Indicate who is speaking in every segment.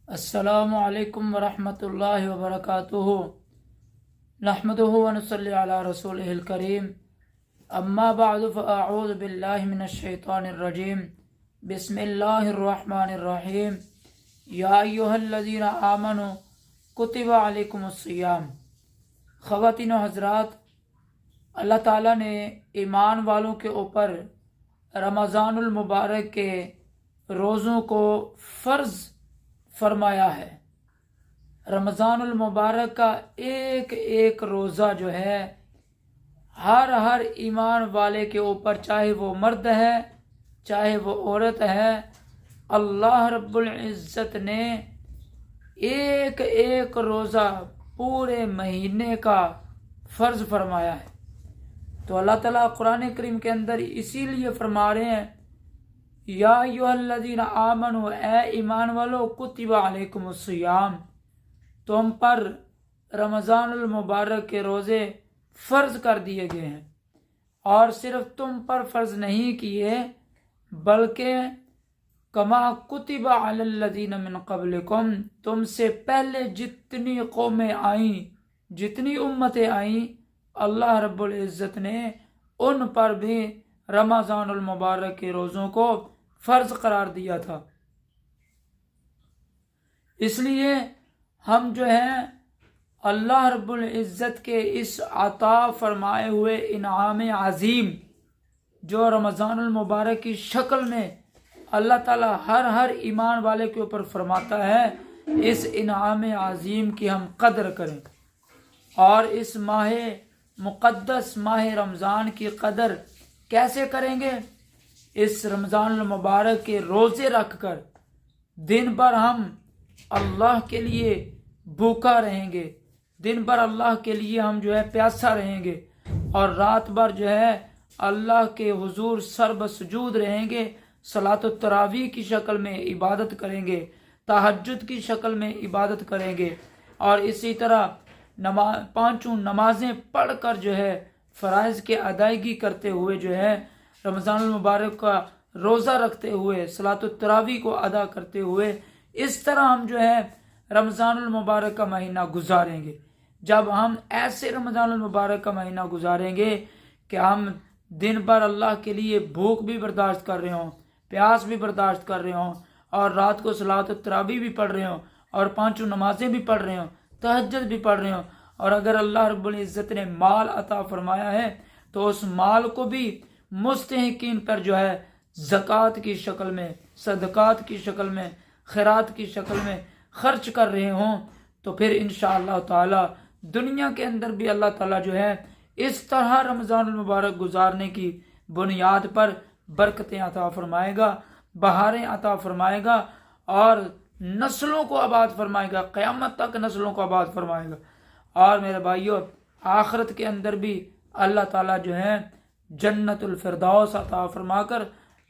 Speaker 1: السلام علیکم ورحمۃ اللہ وبرکاتہ۔ نحمدہ ونصلی علی رسولہ الکریم، اما بعد فاعوذ باللہ من الشیطان الرجیم، بسم اللہ الرحمن الرحیم۔ یا ایہا الذین آمنوا کتب علیکم الصیام۔ خواتین و حضرات، اللہ تعالیٰ نے ایمان والوں کے اوپر رمضان المبارک کے روزوں کو فرض فرمایا ہے۔ رمضان المبارک کا ایک ایک روزہ جو ہے ہر ایمان والے کے اوپر، چاہے وہ مرد ہے چاہے وہ عورت ہے، اللہ رب العزت نے ایک ایک روزہ پورے مہینے کا فرض فرمایا ہے۔ تو اللہ تعالیٰ قرآن کریم کے اندر اسی لیے فرما رہے ہیں، یا ایھا الذین آمنوا، اے ایمان والو، کتب علیکم الصیام، تم پر رمضان المبارک کے روزے فرض کر دیے گئے ہیں۔ اور صرف تم پر فرض نہیں کیے، بلکہ کما کتب علی الذین من قبلکم، تم سے پہلے جتنی قومیں آئیں، جتنی امتیں آئیں، اللہ رب العزت نے ان پر بھی رمضان المبارک کے روزوں کو فرض قرار دیا تھا۔ اس لیے ہم جو ہے اللہ رب العزت کے اس عطا فرمائے ہوئے انعام عظیم جو رمضان المبارک کی شکل میں اللہ تعالیٰ ہر ایمان والے کے اوپر فرماتا ہے، اس انعام عظیم کی ہم قدر کریں، اور اس ماہ مقدس ماہ رمضان کی قدر کیسے کریں گے؟ اس رمضان المبارک کے روزے رکھ کر دن بھر ہم اللہ کے لیے بھوکا رہیں گے، دن بھر اللہ کے لیے ہم جو ہے پیاسا رہیں گے، اور رات بھر جو ہے اللہ کے حضور سرب سجود رہیں گے، صلاۃ التراویح کی شکل میں عبادت کریں گے، تہجد کی شکل میں عبادت کریں گے، اور اسی طرح پانچوں نمازیں پڑھ کر جو ہے فرائض کی ادائیگی کرتے ہوئے جو ہے رمضان المبارک کا روزہ رکھتے ہوئے صلاۃ التراویح کو ادا کرتے ہوئے اس طرح ہم جو ہے رمضان المبارک کا مہینہ گزاریں گے۔ جب ہم ایسے رمضان المبارک کا مہینہ گزاریں گے کہ ہم دن بھر اللہ کے لیے بھوک بھی برداشت کر رہے ہوں، پیاس بھی برداشت کر رہے ہوں، اور رات کو صلاۃ التراویح بھی پڑھ رہے ہوں، اور پانچوں نمازیں بھی پڑھ رہے ہوں، تہجد بھی پڑھ رہے ہوں، اور اگر اللہ رب العزت نے مال عطا فرمایا ہے تو اس مال کو بھی مستحقین پر جو ہے زکوٰۃ کی شکل میں، صدقات کی شکل میں، خیرات کی شکل میں خرچ کر رہے ہوں، تو پھر انشاءاللہ تعالی دنیا کے اندر بھی اللہ تعالیٰ جو ہے اس طرح رمضان المبارک گزارنے کی بنیاد پر برکتیں عطا فرمائے گا، بہاریں عطا فرمائے گا، اور نسلوں کو آباد فرمائے گا، قیامت تک نسلوں کو آباد فرمائے گا۔ اور میرے بھائیوں، آخرت کے اندر بھی اللہ تعالیٰ جو ہے جنت الفردوس عطا فرما کر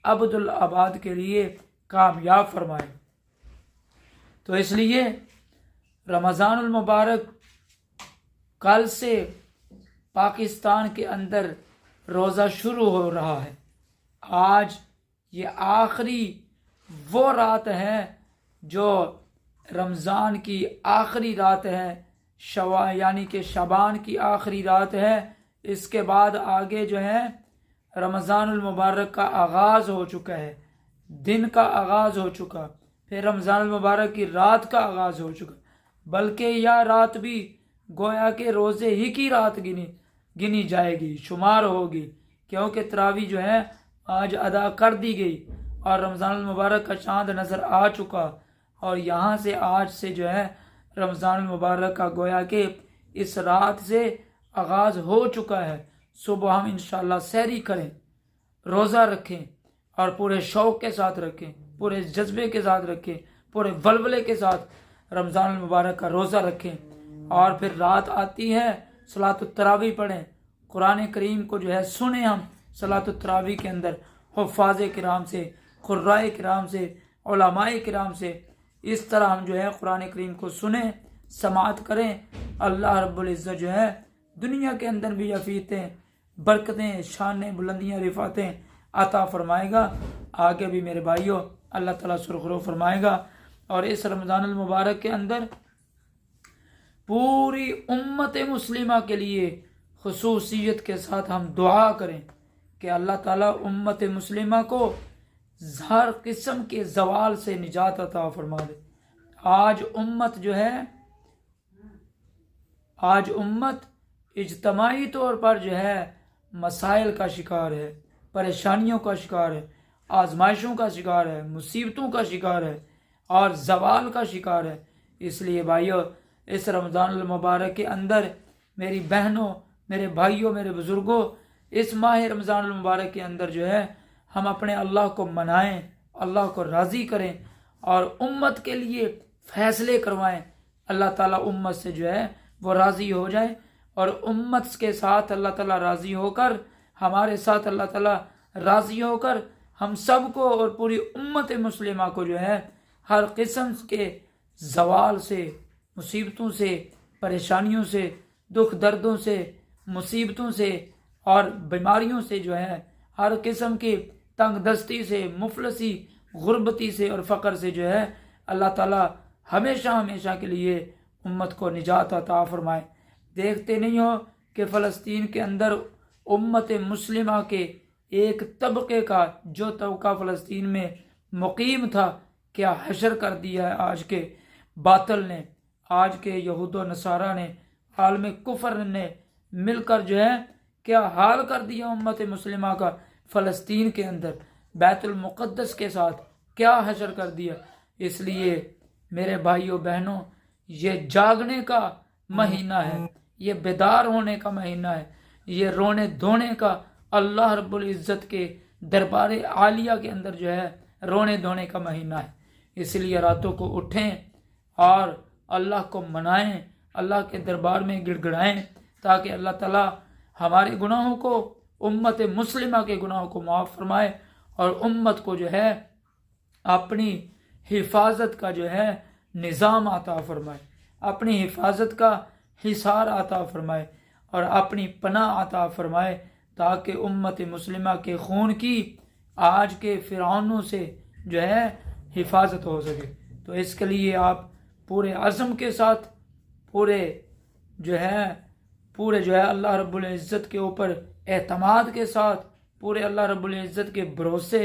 Speaker 1: ابد الآباد کے لیے کامیاب فرمائے۔ تو اس لیے رمضان المبارک کل سے پاکستان کے اندر روزہ شروع ہو رہا ہے۔ آج یہ آخری وہ رات ہے جو رمضان کی آخری رات ہے، یعنی کہ شعبان کی آخری رات ہے۔ اس کے بعد آگے جو ہے رمضان المبارک کا آغاز ہو چکا ہے، دن کا آغاز ہو چکا، پھر رمضان المبارک کی رات کا آغاز ہو چکا، بلکہ یہ رات بھی گویا کہ روزے ہی کی رات گنی جائے گی، شمار ہوگی، کیونکہ تراویح جو ہے آج ادا کر دی گئی، اور رمضان المبارک کا چاند نظر آ چکا، اور یہاں سے آج سے جو ہے رمضان المبارک کا گویا کہ اس رات سے آغاز ہو چکا ہے۔ صبح ہم انشاءاللہ سحری کریں، روزہ رکھیں، اور پورے شوق کے ساتھ رکھیں، پورے جذبے کے ساتھ رکھیں، پورے ولولے کے ساتھ رمضان المبارک کا روزہ رکھیں، اور پھر رات آتی ہے صلاۃ التراویح پڑھیں، قرآن کریم کو جو ہے سنیں ہم صلاۃ التراویح کے اندر حفاظ کرام سے، قرائے کرام سے، علماء کرام سے، اس طرح ہم جو ہے قرآن کریم کو سنیں، سماعت کریں۔ اللہ رب العزت جو ہے دنیا کے اندر بھی عافیتیں، برکتیں، شانیں، بلندیاں، رفعتیں عطا فرمائے گا۔ آگے بھی میرے بھائیوں اللہ تعالیٰ سرخرو فرمائے گا۔ اور اس رمضان المبارک کے اندر پوری امت مسلمہ کے لیے خصوصیت کے ساتھ ہم دعا کریں کہ اللہ تعالیٰ امت مسلمہ کو ہر قسم کے زوال سے نجات عطا فرما دے۔ آج امت اجتماعی طور پر مسائل کا شکار ہے، پریشانیوں کا شکار ہے، آزمائشوں کا شکار ہے، مصیبتوں کا شکار ہے اور زوال کا شکار ہے۔ اس لیے بھائیو، اس رمضان المبارک کے اندر میری بہنوں، میرے بھائیوں، میرے بزرگوں، اس ماہ رمضان المبارک کے اندر ہم اپنے اللہ کو منائیں، اللہ کو راضی کریں اور امت کے لیے فیصلے کروائیں۔ اللہ تعالیٰ امت سے وہ راضی ہو جائے اور امت کے ساتھ اللہ تعالیٰ راضی ہو کر، ہمارے ساتھ اللہ تعالیٰ راضی ہو کر ہم سب کو اور پوری امت مسلمہ کو ہر قسم کے زوال سے، مصیبتوں سے، پریشانیوں سے، دکھ دردوں سے، مصیبتوں سے اور بیماریوں سے ہر قسم کی تنگ دستی سے، مفلسی، غربتی سے اور فقر سے اللہ تعالیٰ ہمیشہ ہمیشہ کے لیے امت کو نجات عطا فرمائے۔ دیکھتے نہیں ہو کہ فلسطین کے اندر امت مسلمہ کے ایک طبقے کا جو طبقہ فلسطین میں مقیم تھا، کیا حشر کر دیا ہے آج کے باطل نے، آج کے یہود و نصارہ نے، عالم کفر نے مل کر کیا حال کر دیا امت مسلمہ کا۔ فلسطین کے اندر بیت المقدس کے ساتھ کیا حشر کر دیا۔ اس لیے میرے بھائیوں بہنوں، یہ جاگنے کا مہینہ ہے، یہ بیدار ہونے کا مہینہ ہے، یہ رونے دھونے کا، اللہ رب العزت کے دربار عالیہ کے اندر رونے دھونے کا مہینہ ہے۔ اس لیے راتوں کو اٹھیں اور اللہ کو منائیں، اللہ کے دربار میں گڑ گڑائیں تاکہ اللہ تعالیٰ ہمارے گناہوں کو، امت مسلمہ کے گناہوں کو معاف فرمائے اور امت کو اپنی حفاظت کا نظام عطا فرمائے، اپنی حفاظت کا حصار عطا فرمائے اور اپنی پناہ عطا فرمائے تاکہ امت مسلمہ کے خون کی آج کے فرعونوں سے حفاظت ہو سکے۔ تو اس کے لیے آپ پورے عزم کے ساتھ، پورے اللہ رب العزت کے اوپر اعتماد کے ساتھ، پورے اللہ رب العزت کے بھروسے،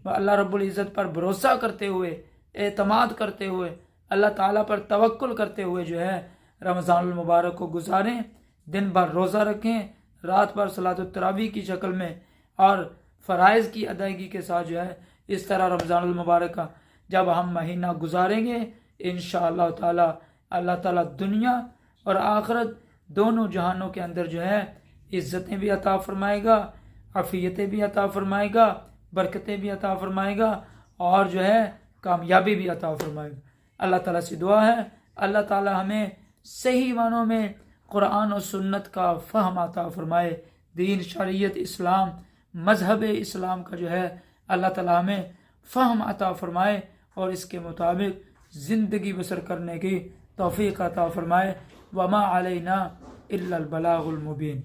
Speaker 1: اللہ رب العزت پر بھروسہ کرتے ہوئے، اعتماد کرتے ہوئے، اللہ تعالیٰ پر توکل کرتے ہوئے رمضان المبارک کو گزاریں۔ دن بھر روزہ رکھیں، رات بھر صلاۃ التراویح کی شکل میں اور فرائض کی ادائیگی کے ساتھ اس طرح رمضان المبارک کا جب ہم مہینہ گزاریں گے، انشاءاللہ تعالیٰ اللہ تعالیٰ دنیا اور آخرت دونوں جہانوں کے اندر عزتیں بھی عطا فرمائے گا، عافیتیں بھی عطا فرمائے گا، برکتیں بھی عطا فرمائے گا اور کامیابی بھی عطا فرمائے گا۔ اللہ تعالیٰ سے دعا ہے اللہ تعالیٰ ہمیں صحیح معنوں میں قرآن و سنت کا فہم عطا فرمائے، دین، شریعت، اسلام، مذہب اسلام کا اللہ تعالیٰ ہمیں فہم عطا فرمائے اور اس کے مطابق زندگی بسر کرنے کی توفیق عطا فرمائے۔ وما علینا الا البلاغ المبین۔